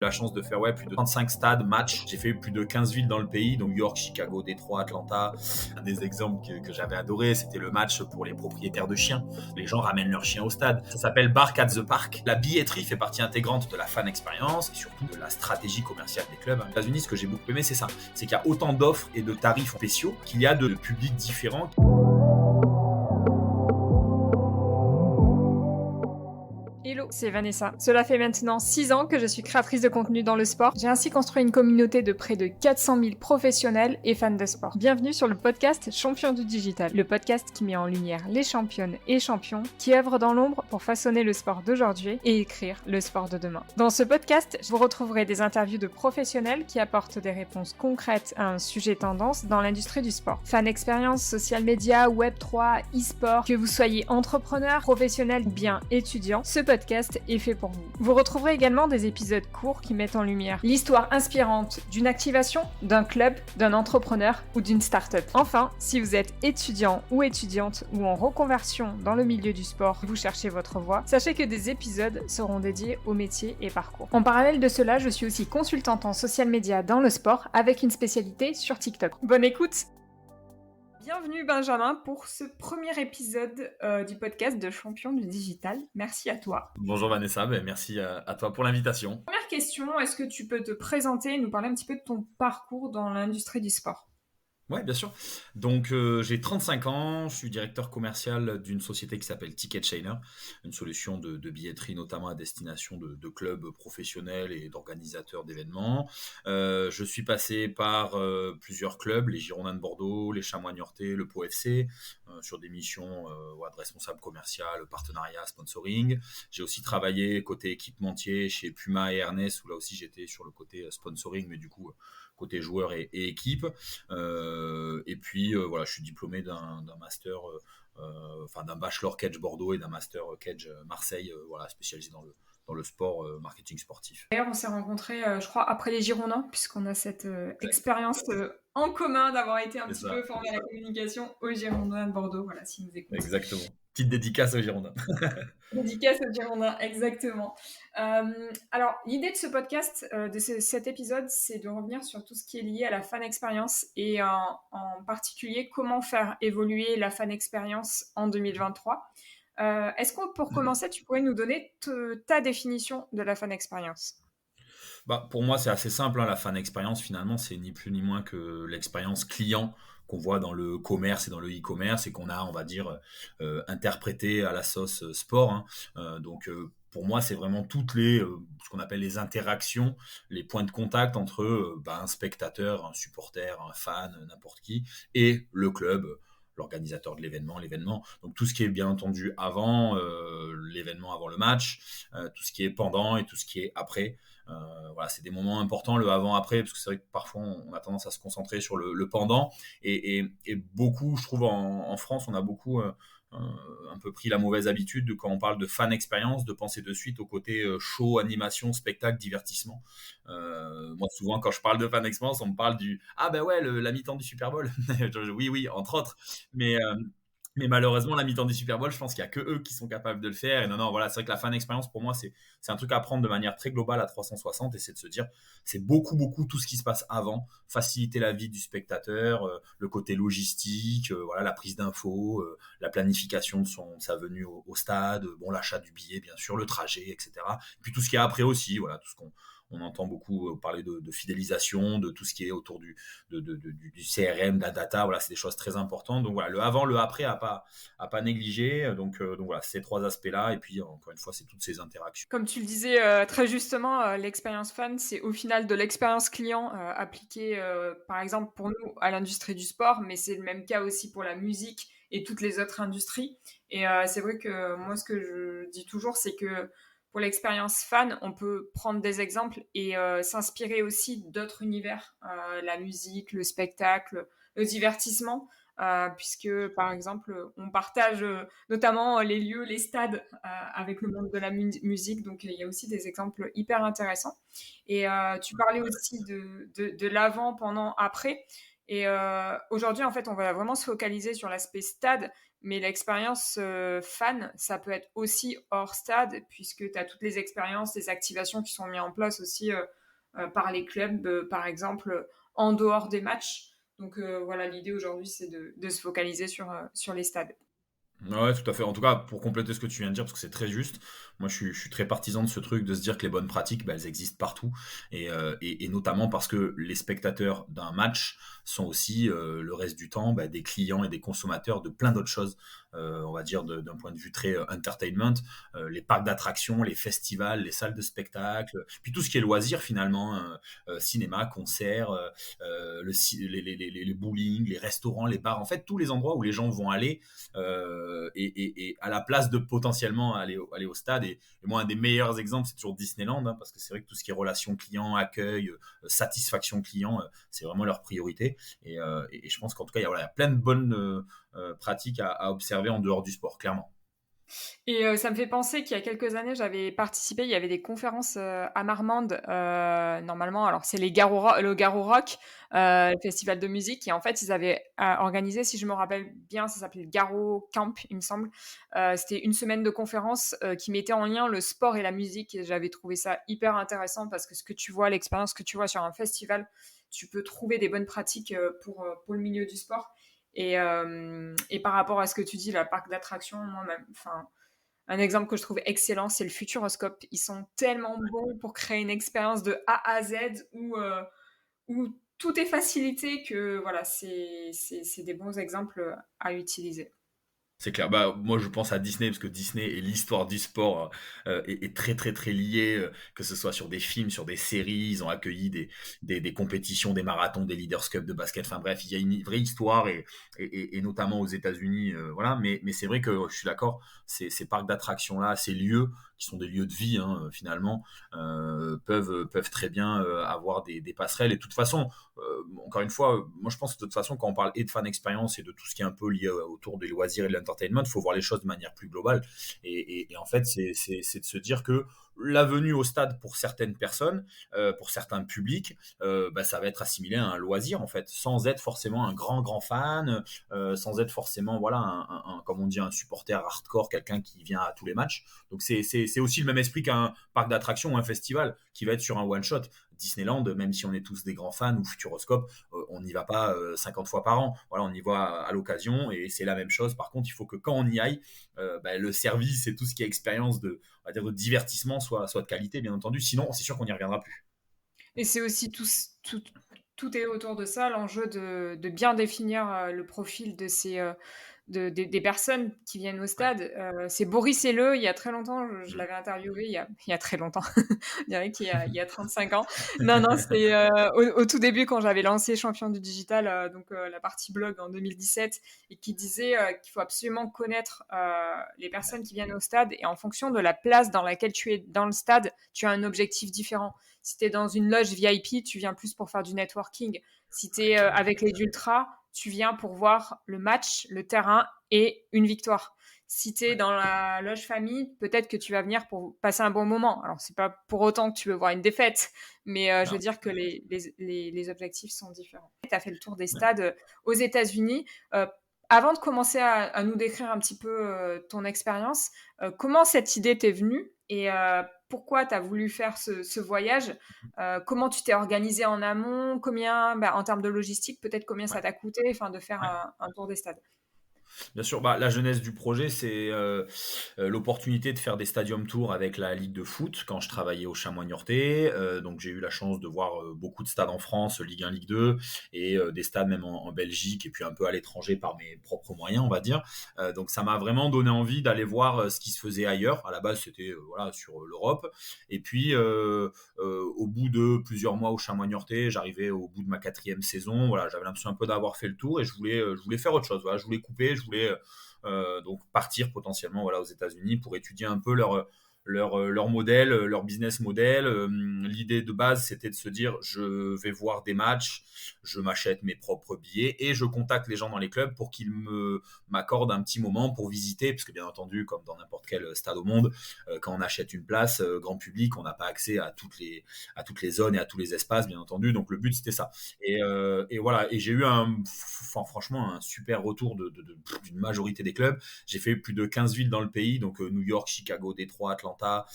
La chance de faire plus de 35 stades, matchs. J'ai fait plus de 15 villes dans le pays, donc New York, Chicago, Détroit, Atlanta. Un des exemples que j'avais adoré, c'était le match pour les propriétaires de chiens. Les gens ramènent leurs chiens au stade. Ça s'appelle Bark at the Park. La billetterie fait partie intégrante de la fan expérience et surtout de la stratégie commerciale des clubs. Aux États-Unis, ce que j'ai beaucoup aimé, c'est ça. C'est qu'il y a autant d'offres et de tarifs spéciaux qu'il y a de publics différents. Hello, c'est Vanessa. Cela fait maintenant 6 ans que je suis créatrice de contenu dans le sport. J'ai ainsi construit une communauté de près de 400 000 professionnels et fans de sport. Bienvenue sur le podcast Champions du Digital, le podcast qui met en lumière les championnes et champions qui œuvrent dans l'ombre pour façonner le sport d'aujourd'hui et écrire le sport de demain. Dans ce podcast, vous retrouverez des interviews de professionnels qui apportent des réponses concrètes à un sujet tendance dans l'industrie du sport. Fan expérience, social media, Web3, e-sport, que vous soyez entrepreneur, professionnel ou bien étudiant, ce podcast est fait pour vous. Vous retrouverez également des épisodes courts qui mettent en lumière l'histoire inspirante d'une activation, d'un club, d'un entrepreneur ou d'une start-up. Enfin, si vous êtes étudiant ou étudiante ou en reconversion dans le milieu du sport, vous cherchez votre voie, sachez que des épisodes seront dédiés aux métiers et parcours. En parallèle de cela, je suis aussi consultante en social media dans le sport avec une spécialité sur TikTok. Bonne écoute! Bienvenue Benjamin pour ce premier épisode du podcast de Champions du Digital. Merci à toi. Bonjour Vanessa, merci à toi pour l'invitation. Première question, est-ce que tu peux te présenter et nous parler un petit peu de ton parcours dans l'industrie du sport ? Ouais, bien sûr. Donc, j'ai 35 ans, je suis directeur commercial d'une société qui s'appelle Ticket Chainer, une solution de billetterie notamment à destination de clubs professionnels et d'organisateurs d'événements. Je suis passé par plusieurs clubs, les Girondins de Bordeaux, les Chamois Niortais, le Pau FC, sur des missions de responsable commercial, partenariat, sponsoring. J'ai aussi travaillé côté équipementier chez Puma et Ernest, où là aussi j'étais sur le côté sponsoring, mais du coup côté joueurs et équipe. Et puis voilà, je suis diplômé d'un master, d'un bachelor Kedge Bordeaux et d'un master Kedge Marseille, voilà, spécialisé dans le sport, marketing sportif. D'ailleurs, on s'est rencontrés, je crois, après les Girondins, puisqu'on a cette expérience en commun d'avoir été un petit peu formés à la communication aux Girondins de Bordeaux, voilà, s'ils nous écoutent. Exactement. Petite dédicace aux Girondins. Dédicace aux Girondins, exactement. Alors, l'idée de ce podcast, cet épisode, c'est de revenir sur tout ce qui est lié à la fan expérience et en particulier comment faire évoluer la fan expérience en 2023. Est-ce que pour commencer, tu pourrais nous donner ta définition de la fan expérience ? Pour moi, c'est assez simple, hein. La fan expérience, finalement, c'est ni plus ni moins que l'expérience client qu'on voit dans le commerce et dans le e-commerce et qu'on a, on va dire, interprété à la sauce sport, hein. Pour moi, c'est vraiment toutes ce qu'on appelle les interactions, les points de contact entre un spectateur, un supporter, un fan, n'importe qui, et le club, l'organisateur de l'événement. Donc tout ce qui est bien entendu avant l'événement, avant le match, tout ce qui est pendant et tout ce qui est après. Voilà, c'est des moments importants, le avant-après, parce que c'est vrai que parfois on a tendance à se concentrer sur le pendant. Et beaucoup, je trouve, en France, on a beaucoup un peu pris la mauvaise habitude de, quand on parle de fan expérience, de penser de suite au côté show, animation, spectacle, divertissement. Moi, souvent, quand je parle de fan expérience, on me parle du « Ah ben ouais, la mi-temps du Super Bowl ». Oui, entre autres. Mais malheureusement, la mi-temps du Super Bowl, je pense qu'il n'y a que eux qui sont capables de le faire. Et non, voilà, c'est vrai que la fan expérience, pour moi, c'est un truc à prendre de manière très globale à 360, et c'est de se dire, c'est beaucoup tout ce qui se passe avant, faciliter la vie du spectateur, le côté logistique, voilà, la prise d'infos, la planification de sa venue au stade, l'achat du billet, bien sûr, le trajet, etc. Et puis tout ce qui est après aussi, voilà, tout ce qu'on entend beaucoup parler de fidélisation, de tout ce qui est autour du CRM, de la data. Voilà, c'est des choses très importantes. Donc voilà, le avant, le après à pas négliger. Donc voilà, ces trois aspects-là. Et puis encore une fois, c'est toutes ces interactions. Comme tu le disais très justement, l'expérience fan, c'est au final de l'expérience client appliquée, par exemple pour nous à l'industrie du sport, mais c'est le même cas aussi pour la musique et toutes les autres industries. Et c'est vrai que moi, ce que je dis toujours, c'est que pour l'expérience fan, on peut prendre des exemples et s'inspirer aussi d'autres univers, la musique, le spectacle, le divertissement, puisque par exemple, on partage notamment les lieux, les stades avec le monde de la musique, donc il y a aussi des exemples hyper intéressants. Et tu parlais aussi de l'avant, pendant, après. Et aujourd'hui, en fait, on va vraiment se focaliser sur l'aspect stade, Mais l'expérience fan, ça peut être aussi hors stade, puisque tu as toutes les expériences, les activations qui sont mises en place aussi par les clubs, par exemple, en dehors des matchs. Donc voilà, l'idée aujourd'hui, c'est de se focaliser sur les stades. Ouais, tout à fait. En tout cas, pour compléter ce que tu viens de dire, parce que c'est très juste, moi je suis très partisan de ce truc de se dire que les bonnes pratiques, bah, elles existent partout. Et notamment parce que les spectateurs d'un match sont aussi le reste du temps bah, des clients et des consommateurs de plein d'autres choses, on va dire d'un point de vue très entertainment, les parcs d'attractions, les festivals, les salles de spectacle, puis tout ce qui est loisirs finalement, cinéma, concerts, les bowling, les restaurants, les bars, en fait tous les endroits où les gens vont aller et à la place de potentiellement aller au stade. Et moi, un des meilleurs exemples, c'est toujours Disneyland, hein, parce que c'est vrai que tout ce qui est relation client, accueil, satisfaction client, c'est vraiment leur priorité. Et je pense qu'en tout cas, il y a plein de bonnes pratiques à observer en dehors du sport, clairement. Et ça me fait penser qu'il y a quelques années, j'avais participé, il y avait des conférences à Marmande, normalement, alors c'est le Garo Rock, le festival de musique, et en fait, ils avaient organisé, si je me rappelle bien, ça s'appelait le Garo Camp, il me semble. C'était une semaine de conférences qui mettait en lien le sport et la musique, et j'avais trouvé ça hyper intéressant parce que l'expérience que tu vois sur un festival, tu peux trouver des bonnes pratiques pour le milieu du sport. Et par rapport à ce que tu dis, la parc d'attractions, moi-même, enfin, un exemple que je trouve excellent, c'est le Futuroscope. Ils sont tellement bons pour créer une expérience de A à Z où tout est facilité que voilà, c'est des bons exemples à utiliser. C'est clair. Bah, moi, je pense à Disney parce que Disney et l'histoire du sport est très très très liée, que ce soit sur des films, sur des séries. Ils ont accueilli des compétitions, des marathons, des Leaders Cup de basket. Enfin bref, il y a une vraie histoire et notamment aux États-Unis, voilà. Mais c'est vrai que je suis d'accord. Ces parcs d'attractions là, ces lieux qui sont des lieux de vie finalement, peuvent très bien avoir des passerelles. Et de toute façon, encore une fois, moi je pense que de toute façon, quand on parle et de fan expérience et de tout ce qui est un peu lié autour des loisirs et de l'entertainment, il faut voir les choses de manière plus globale. Et en fait, c'est de se dire que la venue au stade pour certaines personnes, pour certains publics, bah, ça va être assimilé à un loisir en fait, sans être forcément un grand fan, sans être forcément voilà comme on dit un supporter hardcore, quelqu'un qui vient à tous les matchs. Donc c'est aussi le même esprit qu'un parc d'attractions ou un festival qui va être sur un one shot. Disneyland, même si on est tous des grands fans, ou Futuroscope, on n'y va pas 50 fois par an. Voilà, on y va à l'occasion et c'est la même chose. Par contre, il faut que quand on y aille, bah, le service et tout ce qui est expérience on va dire de divertissement soit de qualité, bien entendu. Sinon, c'est sûr qu'on n'y reviendra plus. Et c'est aussi tout est autour de ça, l'enjeu de bien définir le profil de des personnes qui viennent au Ouais. stade. C'est Boris Helleu, il y a très longtemps, je l'avais interviewé il y a très longtemps, je dirais il y a 35 ans. Non, non, c'était au tout début quand j'avais lancé Champion du Digital, donc la partie blog en 2017, et qui disait qu'il faut absolument connaître les personnes qui viennent au stade, et en fonction de la place dans laquelle tu es dans le stade, tu as un objectif différent. Si tu es dans une loge VIP, tu viens plus pour faire du networking. Si tu Ouais, es clairement. avec les ultras, tu viens pour voir le match, le terrain et une victoire. Si tu es Ouais. dans la loge famille, peut-être que tu vas venir pour passer un bon moment. Alors, c'est pas pour autant que tu veux voir une défaite, mais je veux Non. dire que les objectifs sont différents. Tu as fait le tour des Ouais. stades aux États-Unis. Avant de commencer à nous décrire un petit peu ton expérience, comment cette idée t'est venue et pourquoi tu as voulu faire ce voyage? Comment tu t'es organisé en amont? Combien, bah, en termes de logistique, peut-être combien ça Ouais. t'a coûté, enfin, de faire Ouais. un tour des stades? Bien sûr, bah, la genèse du projet, c'est l'opportunité de faire des stadium tours avec la Ligue de foot quand je travaillais au Chamois Niortais. Donc j'ai eu la chance de voir beaucoup de stades en France, Ligue 1, Ligue 2, et des stades même en Belgique et puis un peu à l'étranger par mes propres moyens, on va dire. Donc ça m'a vraiment donné envie d'aller voir ce qui se faisait ailleurs. À la base, c'était voilà sur l'Europe. Et puis au bout de plusieurs mois au Chamois Niortais, j'arrivais au bout de ma 4e saison. Voilà, j'avais l'impression un peu d'avoir fait le tour et je voulais faire autre chose. Voilà, je voulais couper, je voulais donc partir potentiellement voilà aux États-Unis pour étudier un peu leur modèle, leur business model. L'idée de base, c'était de se dire, je vais voir des matchs, je m'achète mes propres billets et je contacte les gens dans les clubs pour qu'ils m'accordent un petit moment pour visiter, parce que bien entendu, comme dans n'importe quel stade au monde, quand on achète une place grand public, on n'a pas accès à toutes les zones et à tous les espaces, bien entendu. Donc le but, c'était ça. Et voilà. Et j'ai eu franchement un super retour d'une majorité des clubs. J'ai fait plus de 15 villes dans le pays, donc New York, Chicago, Détroit, Atlanta,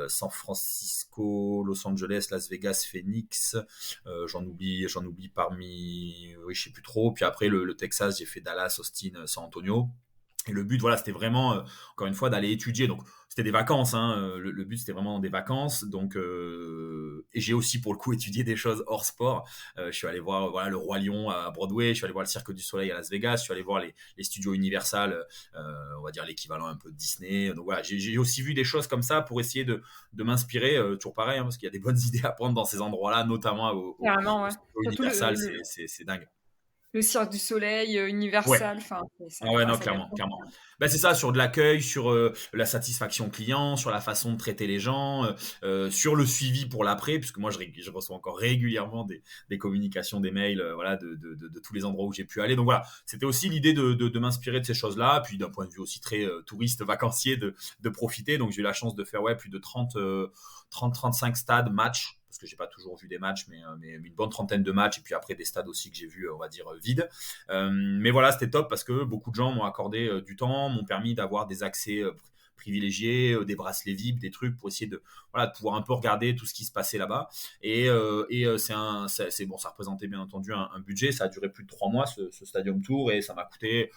San Francisco, Los Angeles, Las Vegas, Phoenix. J'en oublie parmi, oui, je sais plus trop. Puis après le Texas, j'ai fait Dallas, Austin, San Antonio. Et le but, voilà, c'était vraiment, encore une fois, d'aller étudier. Donc, c'était des vacances. Hein, le but, c'était vraiment des vacances. Donc, et j'ai aussi, pour le coup, étudié des choses hors sport. Je suis allé voir voilà, le Roi Lion à Broadway. Je suis allé voir le Cirque du Soleil à Las Vegas. Je suis allé voir les studios Universal, on va dire l'équivalent un peu de Disney. Donc, voilà, j'ai aussi vu des choses comme ça pour essayer de m'inspirer. Toujours pareil, hein, parce qu'il y a des bonnes idées à prendre dans ces endroits-là, notamment Carrément, au ouais. studio Surtout Universal. C'est dingue. le Cirque du Soleil, Ouais. Universal, enfin, Ah ouais, non, ça doit être clairement, clairement. Ben, c'est ça, sur de l'accueil, sur la satisfaction client, sur la façon de traiter les gens, sur le suivi pour l'après, puisque moi, je reçois encore régulièrement des communications, des mails, voilà, de tous les endroits où j'ai pu aller. Donc voilà, c'était aussi l'idée de m'inspirer de ces choses-là, puis d'un point de vue aussi très touriste, vacancier, de profiter. Donc j'ai eu la chance de faire ouais, plus de 30-35 stades, matchs, parce que j'ai pas toujours vu des matchs, mais une bonne trentaine de matchs, et puis après des stades aussi que j'ai vus, on va dire, vides. Mais voilà, c'était top parce que beaucoup de gens m'ont accordé du temps, m'ont permis d'avoir des accès privilégiés, des bracelets VIP, des trucs pour essayer de pouvoir un peu regarder tout ce qui se passait là-bas. Et c'est bon, ça représentait bien entendu un budget. Ça a duré plus de 3 mois ce Stadium Tour et ça m'a coûté.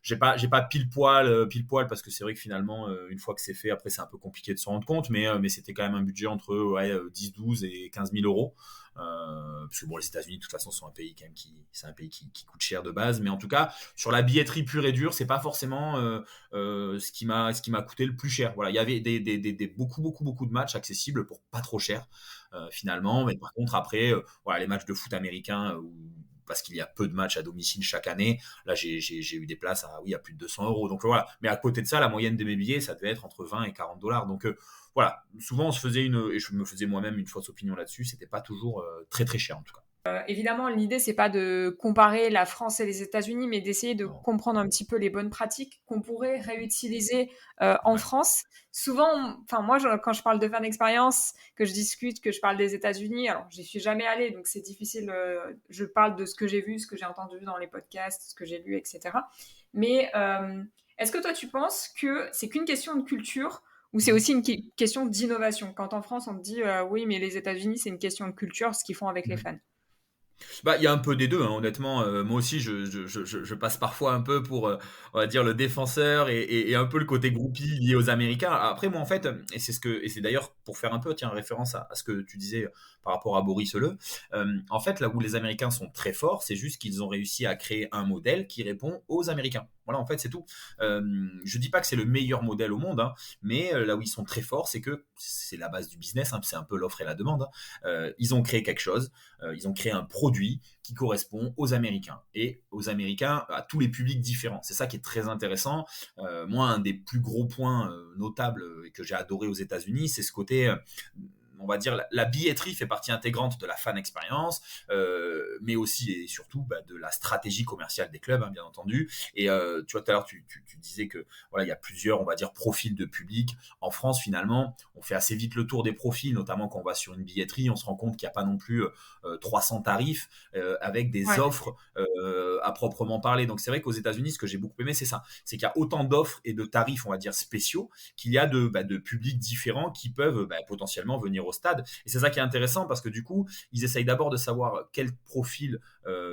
J'ai pas pile poil parce que c'est vrai que finalement une fois que c'est fait après c'est un peu compliqué de se rendre compte mais c'était quand même un budget entre 10 12 et 15 000 euros. Parce que bon, les États-Unis de toute façon sont un pays quand même c'est un pays qui coûte cher de base, mais en tout cas sur la billetterie pure et dure c'est pas forcément ce qui m'a coûté le plus cher. Voilà, il y avait beaucoup de matchs accessibles pour pas trop cher finalement, mais par contre après voilà, les matchs de foot américains parce qu'il y a peu de matchs à domicile chaque année. Là, j'ai eu des places à plus de 200 euros. Donc voilà. Mais à côté de ça, la moyenne de mes billets, ça devait être entre 20 et 40 dollars. Donc voilà. Souvent, on se faisait et je me faisais moi-même une fausse opinion là-dessus. C'était pas toujours très très cher en tout cas. Évidemment, l'idée, c'est pas de comparer la France et les États-Unis, mais d'essayer de Non. comprendre un petit peu les bonnes pratiques qu'on pourrait réutiliser en Ouais. France. Souvent, enfin moi, quand je parle de fan expérience, que je discute, que je parle des États-Unis, alors j'y suis jamais allée, donc c'est difficile. Je parle de ce que j'ai vu, ce que j'ai entendu dans les podcasts, ce que j'ai lu, etc. Mais est-ce que toi, tu penses que c'est qu'une question de culture ou c'est aussi une question d'innovation? Quand en France, on te dit oui, mais les États-Unis, c'est une question de culture, ce qu'ils font avec les Mhm. fans. Bah, il y a un peu des deux, hein, honnêtement. Moi aussi, je passe parfois un peu pour, on va dire, le défenseur et un peu le côté groupie lié aux Américains. Après, moi, en fait, et c'est d'ailleurs pour faire un peu, tiens, référence à ce que tu disais par rapport à Boris Leu. En fait, là où les Américains sont très forts, c'est juste qu'ils ont réussi à créer un modèle qui répond aux Américains. Voilà, en fait, c'est tout. Je dis pas que c'est le meilleur modèle au monde, hein, mais là où ils sont très forts, c'est que c'est la base du business, hein, c'est un peu l'offre et la demande. Hein. Ils ont créé quelque chose. Ils ont créé un produit qui correspond aux Américains et aux Américains à tous les publics différents. C'est ça qui est très intéressant. Moi, un des plus gros points notables et que j'ai adoré aux États-Unis, c'est ce côté on va dire la billetterie fait partie intégrante de la fan expérience, mais aussi et surtout de la stratégie commerciale des clubs, hein, bien entendu. Et tu vois, tout à l'heure, tu disais que voilà, il y a plusieurs, on va dire, profils de public. En France, finalement, on fait assez vite le tour des profils, notamment quand on va sur une billetterie, on se rend compte qu'il n'y a pas non plus 300 tarifs avec des Ouais. offres à proprement parler. Donc c'est vrai qu'aux États-Unis, ce que j'ai beaucoup aimé, c'est ça, c'est qu'il y a autant d'offres et de tarifs, on va dire, spéciaux qu'il y a de publics différents qui peuvent potentiellement venir au stade. Et c'est ça qui est intéressant parce que du coup, ils essayent d'abord de savoir quel profil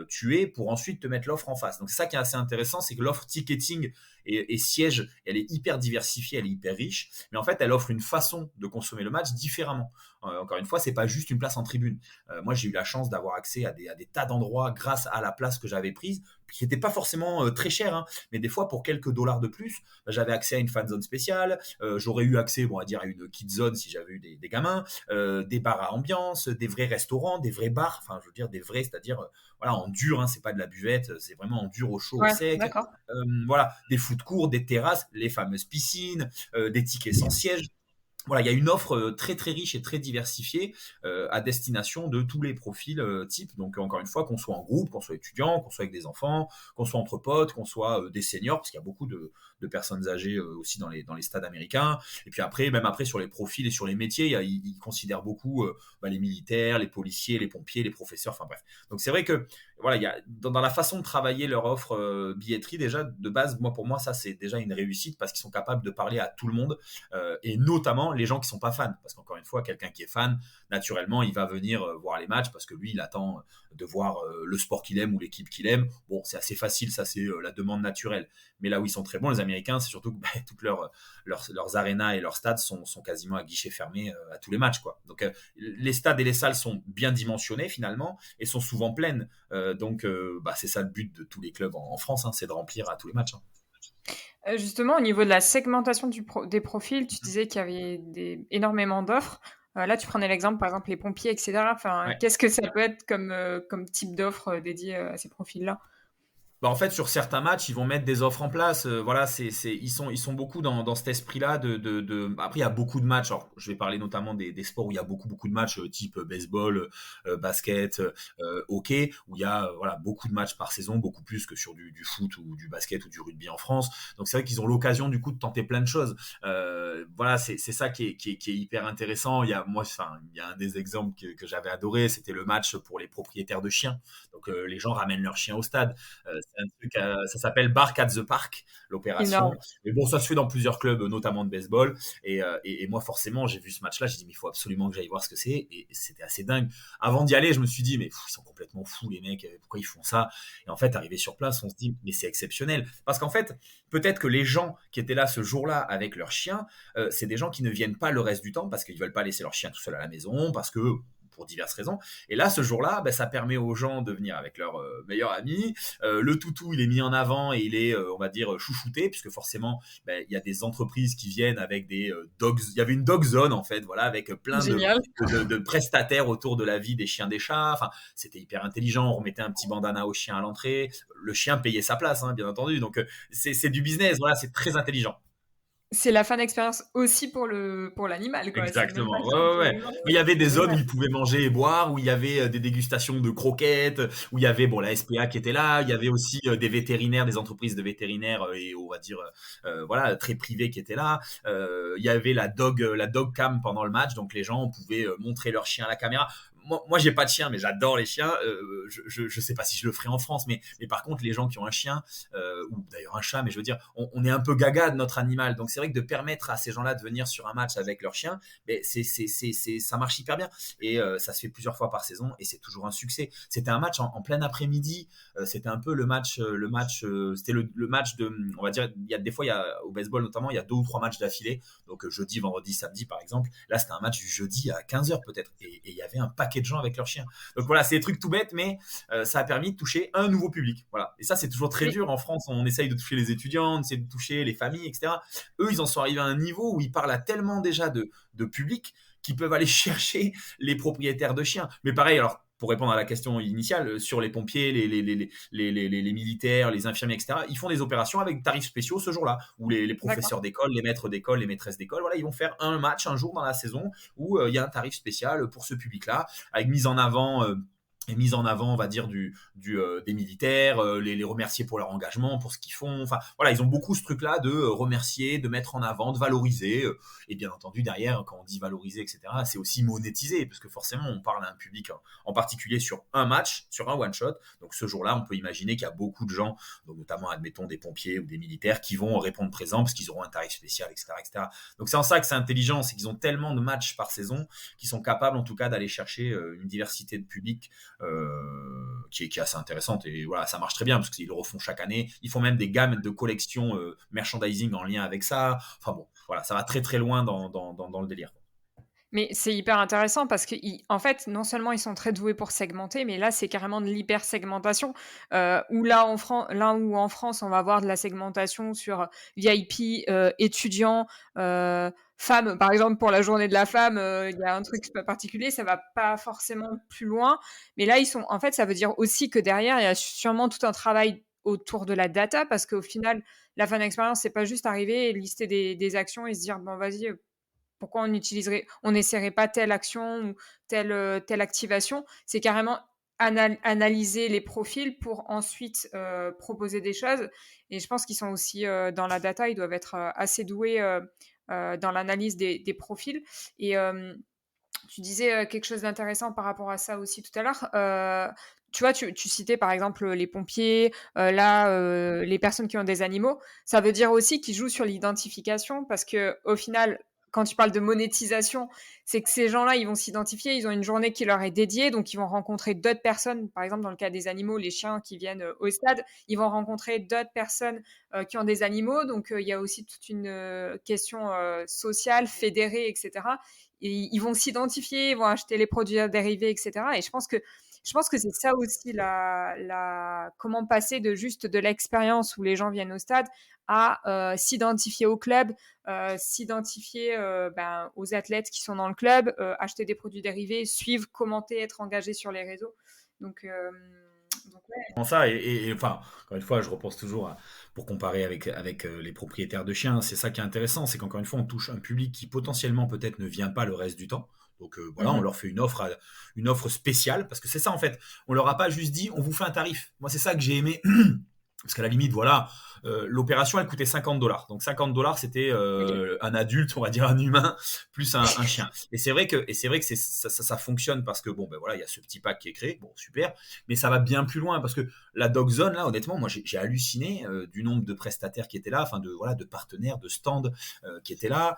tu es pour ensuite te mettre l'offre en face. Donc c'est ça qui est assez intéressant, c'est que l'offre ticketing et siège, elle est hyper diversifiée, elle est hyper riche, mais en fait, elle offre une façon de consommer le match différemment. Encore une fois, c'est pas juste une place en tribune. Moi, j'ai eu la chance d'avoir accès à des tas d'endroits grâce à la place que j'avais prise, qui n'était pas forcément très cher, hein, mais des fois pour quelques dollars de plus, j'avais accès à une fan zone spéciale, j'aurais eu accès, bon, à dire à une kid zone si j'avais eu des gamins, des bars à ambiance, des vrais restaurants, des vrais bars, enfin je veux dire des vrais, c'est-à-dire voilà en dur, hein, c'est pas de la buvette, c'est vraiment en dur, au chaud, au Ouais, sec. d'accord. Voilà, des foot courts, des terrasses, les fameuses piscines, des tickets sans siège. voilà, il y a une offre très très riche et très diversifiée à destination de tous les profils types. Donc encore une fois, qu'on soit en groupe, qu'on soit étudiant, qu'on soit avec des enfants, qu'on soit entre potes, qu'on soit des seniors, parce qu'il y a beaucoup de personnes âgées aussi dans les stades américains. Et puis après, même après sur les profils et sur les métiers, ils considèrent beaucoup les militaires, les policiers, les pompiers, les professeurs, enfin bref. Donc c'est vrai que voilà, il y a dans la façon de travailler leur offre billetterie déjà de base, pour moi ça c'est déjà une réussite parce qu'ils sont capables de parler à tout le monde et notamment les gens qui sont pas fans. Parce qu'encore une fois, quelqu'un qui est fan, naturellement, il va venir voir les matchs parce que lui, il attend de voir le sport qu'il aime ou l'équipe qu'il aime. Bon, c'est assez facile, ça c'est la demande naturelle. Mais là où ils sont très bons, les Américains, c'est surtout que toutes leurs arénas et leurs stades sont quasiment à guichet fermé à tous les matchs, quoi. Donc les stades et les salles sont bien dimensionnés finalement et sont souvent pleines. C'est ça le but de tous les clubs en France, hein, c'est de remplir à tous les matchs, hein. Justement, au niveau de la segmentation des profils, tu disais qu'il y avait énormément d'offres. Là, tu prenais l'exemple, par exemple, les pompiers, etc. Enfin, Ouais. qu'est-ce que ça peut être comme type d'offre dédiée à ces profils-là? En fait, sur certains matchs, ils vont mettre des offres en place. Voilà, ils sont beaucoup dans cet esprit-là Après, il y a beaucoup de matchs. Alors, je vais parler notamment des sports où il y a beaucoup de matchs, type baseball, basket, hockey, où il y a voilà beaucoup de matchs par saison, beaucoup plus que sur du foot ou du basket ou du rugby en France. Donc, c'est vrai qu'ils ont l'occasion du coup de tenter plein de choses. Voilà, c'est ça qui est hyper intéressant. Il y a un des exemples que j'avais adoré, c'était le match pour les propriétaires de chiens. Donc, les gens ramènent leurs chiens au stade. C'est un truc, ça s'appelle Bark at the Park, l'opération. Énorme. Mais bon, ça se fait dans plusieurs clubs, notamment de baseball. Et moi, forcément, j'ai vu ce match-là, j'ai dit, mais il faut absolument que j'aille voir ce que c'est. Et c'était assez dingue. Avant d'y aller, je me suis dit, mais ils sont complètement fous, les mecs, pourquoi ils font ça? Et en fait, arrivé sur place, on se dit, mais c'est exceptionnel. Parce qu'en fait, peut-être que les gens qui étaient là ce jour-là avec leurs chiens, c'est des gens qui ne viennent pas le reste du temps parce qu'ils veulent pas laisser leur chien tout seul à la maison, parce que pour diverses raisons. Et là, ce jour-là, ça permet aux gens de venir avec leur meilleur ami. Le toutou, il est mis en avant et il est, on va dire, chouchouté, puisque forcément, il y a des entreprises qui viennent avec des dogs. Il y avait une dog zone, en fait, voilà, avec plein Génial. de prestataires autour de la vie des chiens, des chats. Enfin, c'était hyper intelligent. On remettait un petit bandana au chien à l'entrée. Le chien payait sa place, hein, bien entendu. Donc, c'est du business. Voilà, c'est très intelligent. C'est la fan expérience aussi pour l'animal, quoi. C'est même pas Exactement. le Ouais, chien ouais, pour ouais. l'humain. Mais il y avait des C'est zones où génial. ils pouvaient manger et boire, où il y avait des dégustations de croquettes, où il y avait bon la SPA qui était là, il y avait aussi des vétérinaires, des entreprises de vétérinaires et on va dire voilà très privées qui étaient là. Il y avait la dog cam pendant le match, donc les gens pouvaient montrer leur chien à la caméra. Moi j'ai pas de chien, mais j'adore les chiens. Je sais pas si je le ferai en France, mais par contre les gens qui ont un chien ou d'ailleurs un chat, mais je veux dire, on est un peu gaga de notre animal, donc c'est vrai que de permettre à ces gens-là de venir sur un match avec leur chien, mais ça marche hyper bien et ça se fait plusieurs fois par saison et c'est toujours un succès. C'était un match en plein après-midi, c'était un peu c'était le match de, on va dire, il y a des fois, au baseball notamment, il y a 2 ou 3 matchs d'affilée, donc jeudi, vendredi, samedi par exemple. Là, c'était un match du jeudi à 15h peut-être et il y avait un paquet de gens avec leurs chiens. Donc voilà, c'est des trucs tout bêtes, mais ça a permis de toucher un nouveau public. Voilà. Et ça, c'est toujours très Mais dur en France. On essaye de toucher les étudiants, on essaye de toucher les familles, etc. Eux, ils en sont arrivés à un niveau où ils parlent à tellement déjà de public qu'ils peuvent aller chercher les propriétaires de chiens. Mais pareil, alors pour répondre à la question initiale, sur les pompiers, les militaires, les infirmiers, etc., ils font des opérations avec tarifs spéciaux ce jour-là, où les d'accord. professeurs d'école, les maîtres d'école, les maîtresses d'école, voilà, ils vont faire un match un jour dans la saison où il y a un tarif spécial pour ce public-là, avec mise en avant, on va dire, des militaires, les remercier pour leur engagement, pour ce qu'ils font. Enfin, voilà, ils ont beaucoup ce truc-là de remercier, de mettre en avant, de valoriser. Et bien entendu, derrière, quand on dit valoriser, etc., c'est aussi monétiser, parce que forcément, on parle à un public en particulier sur un match, sur un one-shot. Donc ce jour-là, on peut imaginer qu'il y a beaucoup de gens, donc notamment, admettons, des pompiers ou des militaires, qui vont répondre présent parce qu'ils auront un tarif spécial, etc., etc. Donc c'est en ça que c'est intelligent, c'est qu'ils ont tellement de matchs par saison qu'ils sont capables, en tout cas, d'aller chercher une diversité de public qui est assez intéressante et voilà, ça marche très bien parce qu'ils le refont chaque année. Ils font même des gammes de collections merchandising en lien avec ça. Enfin bon, voilà, ça va très très loin dans le délire. Mais c'est hyper intéressant parce qu'en fait, non seulement ils sont très doués pour segmenter, mais là, c'est carrément de l'hyper-segmentation. Où là où en France, on va avoir de la segmentation sur VIP, étudiants, femmes. Par exemple, pour la journée de la femme, il y a un truc particulier, ça va pas forcément plus loin. Mais là, en fait, ça veut dire aussi que derrière, il y a sûrement tout un travail autour de la data parce qu'au final, la fan expérience, c'est pas juste arriver et lister des actions et se dire, bon, vas-y, pourquoi on n'essaierait pas telle action ou telle activation. C'est carrément analyser les profils pour ensuite proposer des choses. Et je pense qu'ils sont aussi dans la data, ils doivent être assez doués dans l'analyse des profils. Et tu disais quelque chose d'intéressant par rapport à ça aussi tout à l'heure. Tu vois, tu citais par exemple les pompiers, les personnes qui ont des animaux. Ça veut dire aussi qu'ils jouent sur l'identification parce que au final, quand tu parles de monétisation, c'est que ces gens-là, ils vont s'identifier, ils ont une journée qui leur est dédiée, donc ils vont rencontrer d'autres personnes. Par exemple, dans le cas des animaux, les chiens qui viennent au stade, ils vont rencontrer d'autres personnes qui ont des animaux. Donc il y a aussi toute une question sociale, fédérée, etc. Et ils vont s'identifier, ils vont acheter les produits dérivés, etc. Et je pense que c'est ça aussi comment passer de juste de l'expérience où les gens viennent au stade à s'identifier au club, s'identifier aux athlètes qui sont dans le club, acheter des produits dérivés, suivre, commenter, être engagé sur les réseaux. Donc ouais. Ça, enfin, encore une fois, je repense toujours pour comparer avec les propriétaires de chiens, c'est ça qui est intéressant, c'est qu'encore une fois, on touche un public qui potentiellement peut-être ne vient pas le reste du temps. Donc voilà, on leur fait une offre spéciale, parce que c'est ça en fait. On leur a pas juste dit, on vous fait un tarif. Moi, c'est ça que j'ai aimé. Parce qu'à la limite, voilà, l'opération, elle coûtait $50. Donc $50, c'était Okay. un adulte, on va dire un humain, plus un chien. Et c'est vrai que ça fonctionne parce que bon, ben voilà, il y a ce petit pack qui est créé, bon, super. Mais ça va bien plus loin parce que la Dog Zone, là, honnêtement, moi, j'ai halluciné du nombre de prestataires qui étaient là, enfin de partenaires, de stands qui étaient là.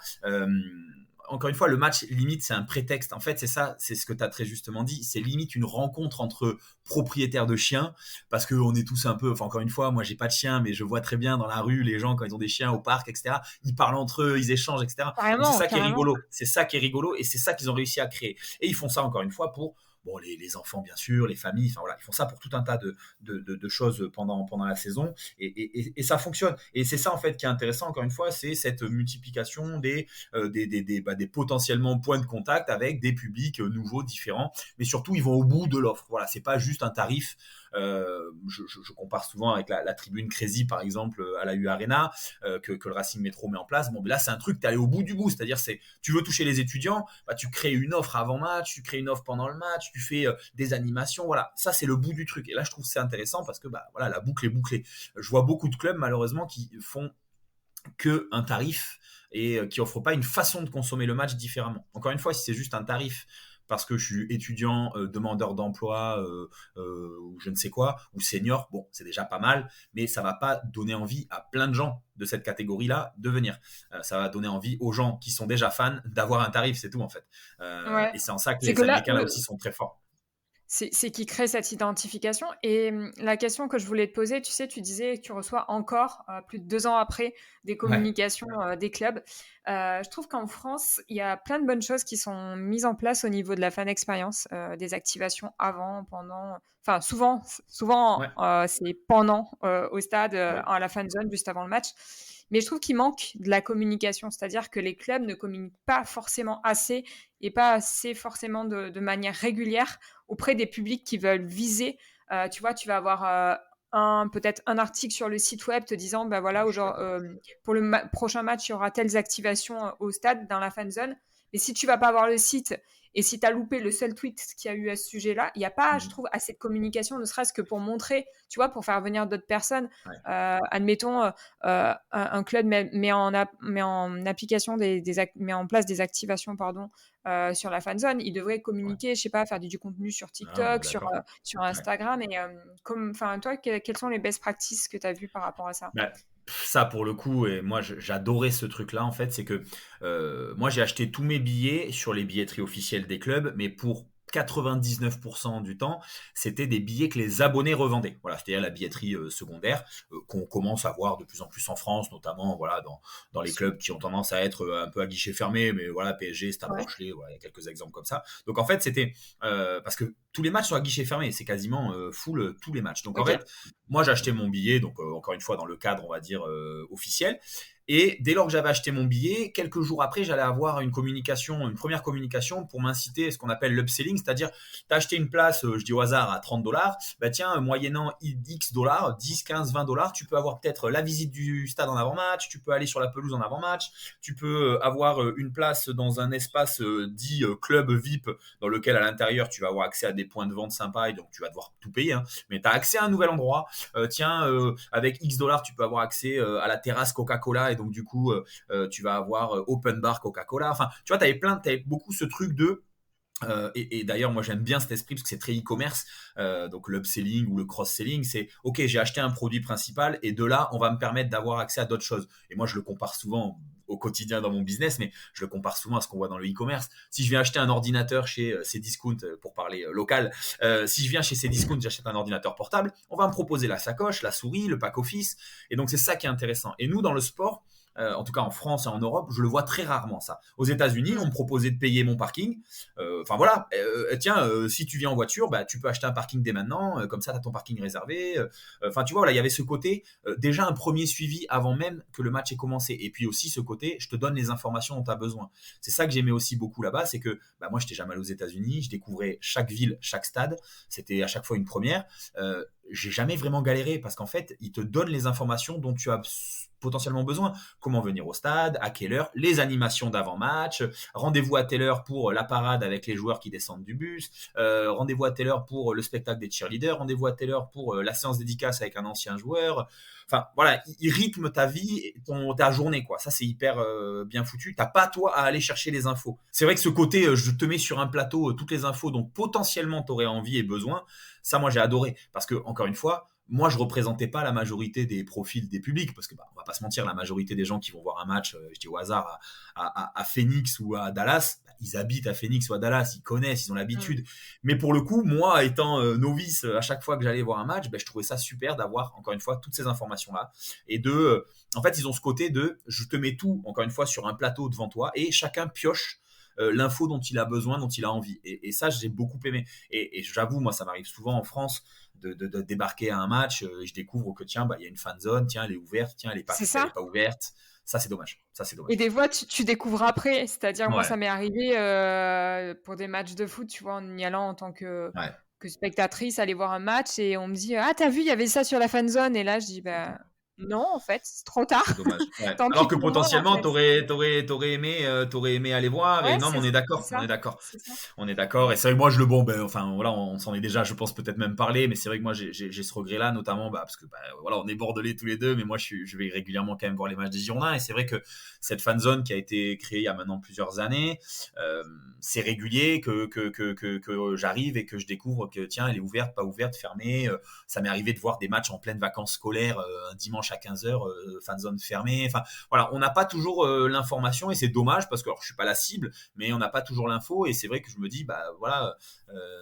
Encore une fois, le match, limite, c'est un prétexte. En fait, c'est ça, c'est ce que tu as très justement dit. C'est limite une rencontre entre propriétaires de chiens, parce qu'on est tous un peu, enfin, encore une fois, moi, j'ai pas de chien, mais je vois très bien dans la rue les gens, quand ils ont des chiens au parc, etc., ils parlent entre eux, ils échangent, etc. Donc, c'est Carrément, ça qui est carrément. rigolo. C'est ça qui est rigolo et c'est ça qu'ils ont réussi à créer. Et ils font ça, encore une fois, pour bon, les enfants, bien sûr, les familles, enfin voilà, ils font ça pour tout un tas de choses pendant la saison et ça fonctionne. Et c'est ça, en fait, qui est intéressant, encore une fois, c'est cette multiplication des potentiellement points de contact avec des publics nouveaux, différents, mais surtout, ils vont au bout de l'offre. Voilà, c'est pas juste un tarif. Je compare souvent avec la tribune Crazy, par exemple, à la U Arena, que le Racing Métro met en place. Bon, ben là, c'est un truc, tu es allé au bout du bout, c'est-à-dire, tu veux toucher les étudiants, bah, tu crées une offre avant match, tu crées une offre pendant le match, tu fais des animations, voilà, ça c'est le bout du truc. Et là, je trouve que c'est intéressant parce que bah, voilà, la boucle est bouclée. Je vois beaucoup de clubs, malheureusement, qui font que un tarif et qui offrent pas une façon de consommer le match différemment. Encore une fois, si c'est juste un tarif parce que je suis étudiant, demandeur d'emploi, ou je ne sais quoi, ou senior, bon, c'est déjà pas mal, mais ça va pas donner envie à plein de gens de cette catégorie-là de venir. Ça va donner envie aux gens qui sont déjà fans d'avoir un tarif, c'est tout en fait. Ouais. Et c'est en ça que C'est les que là, Américains là aussi sont très forts. c'est qui crée cette identification. Et la question que je voulais te poser, tu sais, tu disais que tu reçois encore, plus de 2 ans après, des Ouais, communications des clubs. Je trouve qu'en France, il y a plein de bonnes choses qui sont mises en place au niveau de la fan expérience, des activations avant, pendant, enfin souvent ouais, c'est pendant au stade, ouais. à la fan zone, juste avant le match. Mais je trouve qu'il manque de la communication, c'est-à-dire que les clubs ne communiquent pas forcément assez et pas assez forcément de manière régulière auprès des publics qui veulent viser. Tu vois, tu vas avoir peut-être un article sur le site web te disant, ben voilà, Je suis d'accord. pour le prochain match, il y aura telles activations au stade, dans la fan zone. Mais si tu vas pas voir le site et si tu as loupé le seul tweet qu'il y a eu à ce sujet-là, il n'y a pas, je Mhm. trouve, assez de communication, ne serait-ce que pour montrer, tu vois, pour faire venir d'autres personnes. Ouais, Admettons, un club met en application met en place des activations, pardon, sur la fan zone, ils devraient ouais. communiquer, je sais pas, faire du contenu sur Ah, on est TikTok, d'accord. sur Ouais. Instagram. Et enfin, toi, quelles sont les best practices que tu as vues par rapport à ça? Bah, ça pour le coup, et moi j'adorais ce truc-là en fait, c'est que moi j'ai acheté tous mes billets sur les billetteries officielles des clubs, mais pour 99% du temps, c'était des billets que les abonnés revendaient. Voilà, c'est-à-dire la billetterie secondaire qu'on commence à voir de plus en plus en France, notamment voilà dans les clubs qui ont tendance à être un peu à guichet fermé, mais voilà PSG, Stade Ouais. Rochelet, voilà, il y a quelques exemples comme ça. Donc en fait c'était parce que tous les matchs sont à guichet fermé, c'est quasiment full tous les matchs. Donc en Ok. fait moi, j'ai acheté mon billet, donc encore une fois dans le cadre, on va dire officiel. Et dès lors que j'avais acheté mon billet, quelques jours après, j'allais avoir une première communication pour m'inciter à ce qu'on appelle l'upselling, c'est-à-dire tu as acheté une place, je dis au hasard, à $30, bah tiens, moyennant X dollars, 10, 15, $20, tu peux avoir peut-être la visite du stade en avant-match, tu peux aller sur la pelouse en avant-match, tu peux avoir une place dans un espace dit club VIP, dans lequel à l'intérieur tu vas avoir accès à des points de vente sympas et donc tu vas devoir tout payer, hein, mais tu as accès à un nouvel endroit. Avec X dollars, tu peux avoir accès à la terrasse Coca-Cola et donc du coup, tu vas avoir open bar Coca-Cola. Enfin, tu vois, t'avais beaucoup ce truc de et d'ailleurs, moi j'aime bien cet esprit parce que c'est très e-commerce. Donc l'upselling ou le cross-selling, c'est ok, j'ai acheté un produit principal et de là, on va me permettre d'avoir accès à d'autres choses. Et moi, je le compare souvent au quotidien dans mon business, mais je le compare souvent à ce qu'on voit dans le e-commerce. Si je viens acheter un ordinateur chez Cdiscount, pour parler local, si je viens chez Cdiscount, j'achète un ordinateur portable, on va me proposer la sacoche, la souris, le pack office. Et donc c'est ça qui est intéressant. Et nous, dans le sport, en tout cas en France et en Europe, je le vois très rarement ça. Aux États-Unis, on me proposait de payer mon parking. Enfin voilà, si tu viens en voiture, bah, tu peux acheter un parking dès maintenant, comme ça tu as ton parking réservé. Enfin tu vois, voilà, il y avait ce côté, déjà un premier suivi avant même que le match ait commencé. Et puis aussi ce côté, je te donne les informations dont tu as besoin. C'est ça que j'aimais aussi beaucoup là-bas, c'est que bah, moi j'étais jamais allé aux États-Unis, je découvrais chaque ville, chaque stade, c'était à chaque fois une première. J'ai jamais vraiment galéré parce qu'en fait, ils te donnent les informations dont tu as potentiellement besoin. Comment venir au stade, à quelle heure, les animations d'avant-match, rendez-vous à telle heure pour la parade avec les joueurs qui descendent du bus, rendez-vous à telle heure pour le spectacle des cheerleaders, rendez-vous à telle heure pour la séance dédicace avec un ancien joueur. Enfin, voilà, ils rythment ta vie et ta journée, quoi. Ça, c'est hyper bien foutu. T'as pas, toi, à aller chercher les infos. C'est vrai que ce côté, je te mets sur un plateau toutes les infos dont potentiellement t'aurais envie et besoin, ça, moi, j'ai adoré. Parce que, encore une fois, moi, je représentais pas la majorité des profils des publics, parce que bah, on va pas se mentir, la majorité des gens qui vont voir un match, je dis au hasard, à Phoenix ou à Dallas, bah, ils habitent à Phoenix ou à Dallas, ils connaissent, ils ont l'habitude. Mais pour le coup, moi, étant novice, à chaque fois que j'allais voir un match, bah, je trouvais ça super d'avoir, encore une fois, toutes ces informations-là. Et en fait, ils ont ce côté de, je te mets tout, encore une fois, sur un plateau devant toi, et chacun pioche l'info dont il a besoin, dont il a envie. Et ça, j'ai beaucoup aimé. Et j'avoue, moi, ça m'arrive souvent en France de débarquer à un match et je découvre que tiens, bah, y a une fan zone, tiens, elle est ouverte, tiens, elle est pas ouverte. Ça, c'est dommage. Ça, c'est dommage. Et des fois, tu découvres après. C'est-à-dire, moi, Ouais. ça m'est arrivé pour des matchs de foot, tu vois, en y allant en tant que Ouais. spectatrice, aller voir un match et on me dit ah, t'as vu, il y avait ça sur la fan zone. Et là, je dis bah non, en fait, c'est trop tard. C'est dommage. Ouais. Tant Alors pis que pour moi, en potentiellement, fait. t'aurais aimé aller voir. Et Ouais, non, mais on est c'est d'accord. On ça. est d'accord. C'est ça. On est d'accord. Et c'est vrai que moi, enfin, voilà, on s'en est déjà, je pense, peut-être même parlé. Mais c'est vrai que moi, j'ai ce regret-là, notamment, bah, parce que, bah, voilà, on est bordelais tous les deux. Mais moi, je vais régulièrement quand même voir les matchs des Girondins. Et c'est vrai que cette fan zone qui a été créée il y a maintenant plusieurs années, c'est régulier que j'arrive et que je découvre que, tiens, elle est ouverte, pas ouverte, fermée. Ça m'est arrivé de voir des matchs en pleine vacances scolaires, un dimanche à 15h, fan zone fermée. Enfin, voilà, on n'a pas toujours l'information et c'est dommage parce que alors, je suis pas la cible, mais on n'a pas toujours l'info et c'est vrai que je me dis, bah voilà,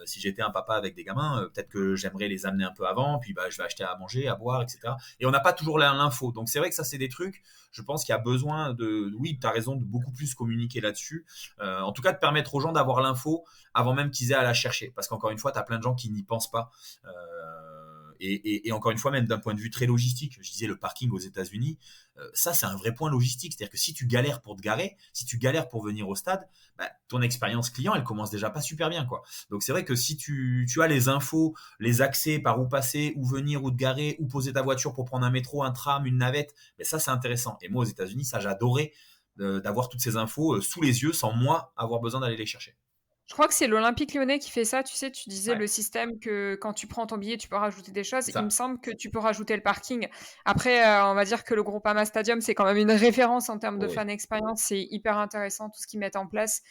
si j'étais un papa avec des gamins, peut-être que j'aimerais les amener un peu avant, puis bah je vais acheter à manger, à boire, etc. Et on n'a pas toujours l'info. Donc c'est vrai que ça, c'est des trucs. Je pense qu'il y a besoin oui, tu as raison, de beaucoup plus communiquer là-dessus. En tout cas, de permettre aux gens d'avoir l'info avant même qu'ils aient à la chercher. Parce qu'encore une fois, tu as plein de gens qui n'y pensent pas. Et encore une fois, même d'un point de vue très logistique, je disais le parking aux États-Unis, ça c'est un vrai point logistique. C'est-à-dire que si tu galères pour te garer, si tu galères pour venir au stade, bah, ton expérience client, elle commence déjà pas super bien, quoi. Donc c'est vrai que si tu as les infos, les accès, par où passer, où venir, où te garer, où poser ta voiture pour prendre un métro, un tram, une navette, bah, ça c'est intéressant. Et moi aux États-Unis, ça j'adorais d'avoir toutes ces infos sous les yeux sans moi avoir besoin d'aller les chercher. Je crois que c'est l'Olympique Lyonnais qui fait ça. Tu sais, tu disais Ouais, le système que quand tu prends ton billet, tu peux rajouter des choses. c'est Il me ça. semble que tu peux rajouter le parking. Après, on va dire que le Groupama Stadium, c'est quand même une référence en termes de Oui. fan expérience. C'est hyper intéressant tout ce qu'ils mettent en place,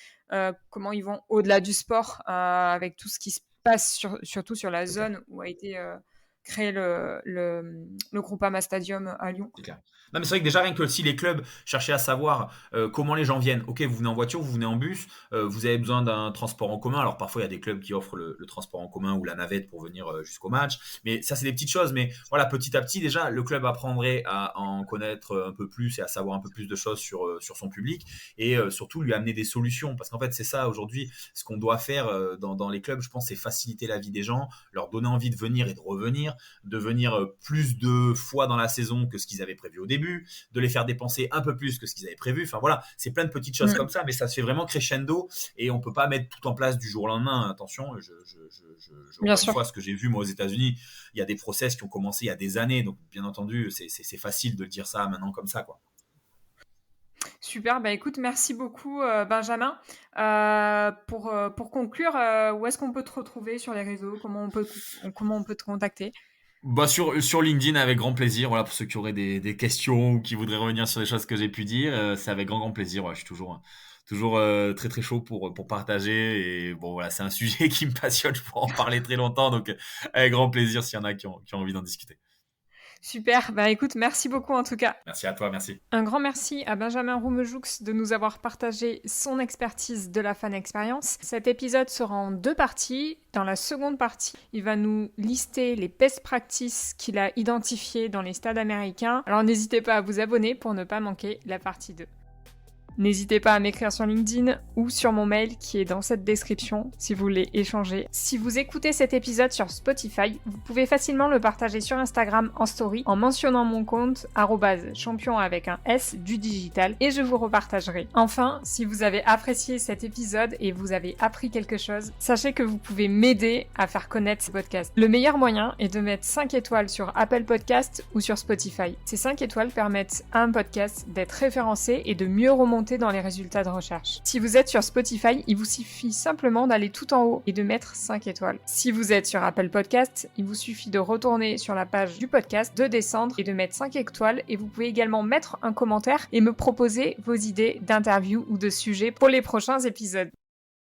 comment ils vont au-delà du sport, avec tout ce qui se passe surtout sur la C'est clair. zone où a été créé le Groupama Stadium à Lyon. C'est clair. Non, mais c'est vrai que déjà, rien que si les clubs cherchaient à savoir comment les gens viennent, ok, vous venez en voiture, vous venez en bus, vous avez besoin d'un transport en commun. Alors parfois, il y a des clubs qui offrent le transport en commun ou la navette pour venir jusqu'au match. Mais ça, c'est des petites choses. Mais voilà, petit à petit, déjà, le club apprendrait à en connaître un peu plus et à savoir un peu plus de choses sur son public et surtout lui amener des solutions. Parce qu'en fait, c'est ça aujourd'hui, ce qu'on doit faire dans les clubs, je pense, c'est faciliter la vie des gens, leur donner envie de venir et de revenir. de venir plus de fois dans la saison que ce qu'ils avaient prévu au début, de les faire dépenser un peu plus que ce qu'ils avaient prévu. Enfin voilà, c'est plein de petites choses comme ça, mais ça se fait vraiment crescendo et on peut pas mettre tout en place du jour au lendemain. Attention, Bien encore sûr. une fois, ce que j'ai vu moi aux États-Unis, il y a des process qui ont commencé il y a des années, donc bien entendu, c'est facile de dire ça maintenant comme ça, quoi. Super, bah écoute, merci beaucoup Benjamin. Pour conclure, où est-ce qu'on peut te retrouver sur les réseaux? Comment on peut te contacter? Bah sur LinkedIn avec grand plaisir, voilà, pour ceux qui auraient des questions ou qui voudraient revenir sur les choses que j'ai pu dire, c'est avec grand plaisir. Ouais, je suis toujours très très chaud pour partager et bon voilà, c'est un sujet qui me passionne, je pourrais en parler très longtemps, donc avec grand plaisir s'il y en a qui ont envie d'en discuter. Super, bah écoute, merci beaucoup en tout cas. Merci à toi, merci. Un grand merci à Benjamin Roumejoux de nous avoir partagé son expertise de la fan expérience. Cet épisode sera en 2 parties. Dans la seconde partie, il va nous lister les best practices qu'il a identifiées dans les stades américains. Alors n'hésitez pas à vous abonner pour ne pas manquer la partie 2. N'hésitez pas à m'écrire sur LinkedIn ou sur mon mail qui est dans cette description si vous voulez échanger. Si vous écoutez cet épisode sur Spotify, vous pouvez facilement le partager sur Instagram en story en mentionnant mon compte @champion avec un S du digital et je vous repartagerai. Enfin, si vous avez apprécié cet épisode et vous avez appris quelque chose, sachez que vous pouvez m'aider à faire connaître ce podcast. Le meilleur moyen est de mettre 5 étoiles sur Apple Podcast ou sur Spotify. Ces 5 étoiles permettent à un podcast d'être référencé et de mieux remonter dans les résultats de recherche. Si vous êtes sur Spotify, il vous suffit simplement d'aller tout en haut et de mettre 5 étoiles. Si vous êtes sur Apple Podcast, il vous suffit de retourner sur la page du podcast, de descendre et de mettre 5 étoiles et vous pouvez également mettre un commentaire et me proposer vos idées d'interview ou de sujets pour les prochains épisodes.